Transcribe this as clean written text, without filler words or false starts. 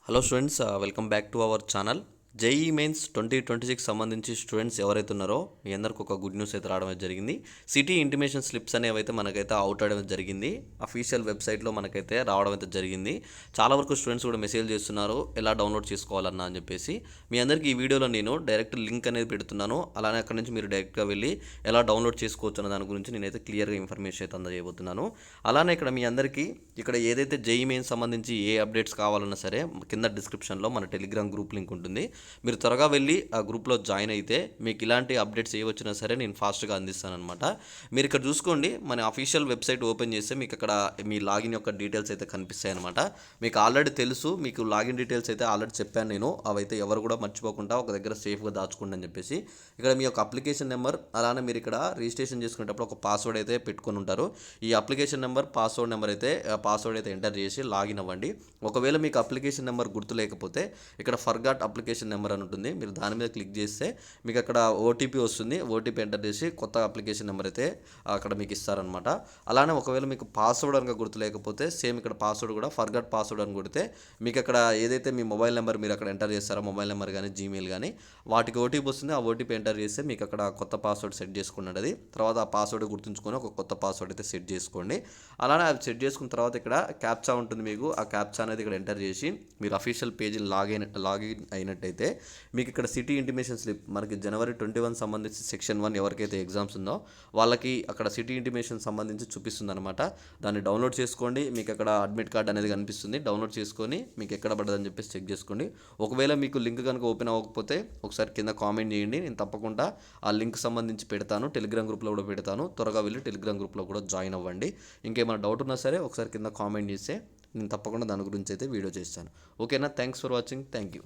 Hello students, welcome back to our channel. JEE mains 2026 సంబంధించి students ఎవరైతే ఉన్నారో మీ అందరికి ఒక గుడ్ న్యూస్ అయితే రావడం జరిగింది. సిటీ ఇంటిమేషన్ స్లిప్స్ అనేవి అయితే మనకైతే అవుట్ అవడం జరిగింది. అఫీషియల్ వెబ్సైట్లో మనకైతే రావడం అయితే జరిగింది. చాలా వరకు స్టూడెంట్స్ కూడా మెసేజ్ చేస్తున్నారు ఎలా డౌన్లోడ్ చేసుకోవాలన్నా అని చెప్పేసి. మీ అందరికీ ఈ వీడియోలో నేను డైరెక్ట్ లింక్ అనేది పెడుతున్నాను. అలానే అక్కడ నుంచి మీరు డైరెక్ట్గా వెళ్ళి ఎలా డౌన్లోడ్ చేసుకోవచ్చు అన్న దాని గురించి నేనైతే క్లియర్గా ఇన్ఫర్మేషన్ అయితే అందజేయబోతున్నాను. అలానే ఇక్కడ మీ అందరికీ ఇక్కడ ఏదైతే జేఈ మెయిన్స్ సంబంధించి ఏ అప్డేట్స్ కావాలన్నా సరే కింద డిస్క్రిప్షన్లో మన టెలిగ్రామ్ గ్రూప్ లింక్ ఉంటుంది. మీరు త్వరగా వెళ్ళి ఆ గ్రూప్లో జాయిన్ అయితే మీకు ఇలాంటి అప్డేట్స్ ఏ వచ్చినా సరే నేను ఫాస్ట్గా అందిస్తాను అనమాట. మీరు ఇక్కడ చూసుకోండి, మన అఫీషియల్ వెబ్సైట్ ఓపెన్ చేస్తే మీకు అక్కడ మీ లాగిన్ యొక్క డీటెయిల్స్ అయితే కనిపిస్తాయి అనమాట. మీకు ఆల్రెడీ తెలుసు, మీకు లాగిన్ డీటెయిల్స్ అయితే ఆల్రెడీ చెప్పాను నేను. అవైతే ఎవరు కూడా మర్చిపోకుండా ఒక దగ్గర సేఫ్గా దాచుకోండి అని చెప్పేసి. ఇక్కడ మీ యొక్క అప్లికేషన్ నెంబర్, అలానే మీరు ఇక్కడ రిజిస్ట్రేషన్ చేసుకునేటప్పుడు ఒక పాస్వర్డ్ అయితే పెట్టుకొని ఉంటారు. ఈ అప్లికేషన్ నెంబర్, పాస్వర్డ్ అయితే ఎంటర్ చేసి లాగిన్ అవ్వండి. ఒకవేళ మీకు అప్లికేషన్ నెంబర్ గుర్తు లేకపోతే ఇక్కడ ఫర్గాట్ అప్లికేషన్ నెంబర్ అని ఉంటుంది. మీరు దాని మీద క్లిక్ చేస్తే మీకు అక్కడ ఓటీపీ వస్తుంది. ఓటీపీ ఎంటర్ చేసి కొత్త అప్లికేషన్ నెంబర్ అయితే అక్కడ మీకు ఇస్తారనమాట. అలానే ఒకవేళ మీకు పాస్వర్డ్ కనుక గుర్తు లేకపోతే సేమ్ ఇక్కడ పాస్వర్డ్ కూడా ఫర్గాట్ పాస్వర్డ్ అని కొడితే మీకు అక్కడ ఏదైతే మీ మొబైల్ నెంబర్ మీరు అక్కడ ఎంటర్ చేస్తారో, మొబైల్ నెంబర్ కానీ జీమెయిల్ కానీ వాటికి ఓటీపీ వస్తుంది. ఆ ఓటీపీ ఎంటర్ చేస్తే మీకు అక్కడ కొత్త పాస్వర్డ్ సెట్ చేసుకున్నది. అది తర్వాత ఆ పాస్వర్డ్ గుర్తుంచుకొని ఒక కొత్త పాస్వర్డ్ అయితే సెట్ చేసుకోండి. అలానే అది సెట్ చేసుకున్న తర్వాత ఇక్కడ క్యాప్చా ఉంటుంది. మీకు ఆ క్యాప్చా అనేది ఇక్కడ ఎంటర్ చేసి మీరు అఫీషియల్ పేజీ లాగిన్ అయినట్టయితే మీకు ఇక్కడ సిటీ ఇంటిమేషన్ స్లిప్ మనకి January 21 సంబంధించి సెక్షన్ 1 ఎవరికైతే ఎగ్జామ్స్ ఉందో వాళ్ళకి అక్కడ సిటీ ఇంటిమేషన్ సంబంధించి చూపిస్తుంది అనమాట. దాన్ని డౌన్లోడ్ చేసుకోండి. మీకు అక్కడ అడ్మిట్ కార్డ్ అనేది కనిపిస్తుంది. డౌన్లోడ్ చేసుకొని మీకు ఎక్కడ పడ్డదని చెప్పేసి చెక్ చేసుకోండి. ఒకవేళ మీకు లింక్ కనుక ఓపెన్ అవ్వకపోతే ఒకసారి కింద కామెంట్ చేయండి. నేను తప్పకుండా ఆ లింక్ సంబంధించి పెడతాను. టెలిగ్రామ్ గ్రూప్లో కూడా పెడతాను. త్వరగా వెళ్ళి టెలిగ్రామ్ గ్రూప్లో కూడా జాయిన్ అవ్వండి. ఇంకేమైనా డౌట్ ఉన్నా సరే ఒకసారి కింద కామెంట్ చేస్తే నేను తప్పకుండా దాని గురించి అయితే వీడియో చేస్తాను. ఓకేనా? Thanks for watching. Thank you.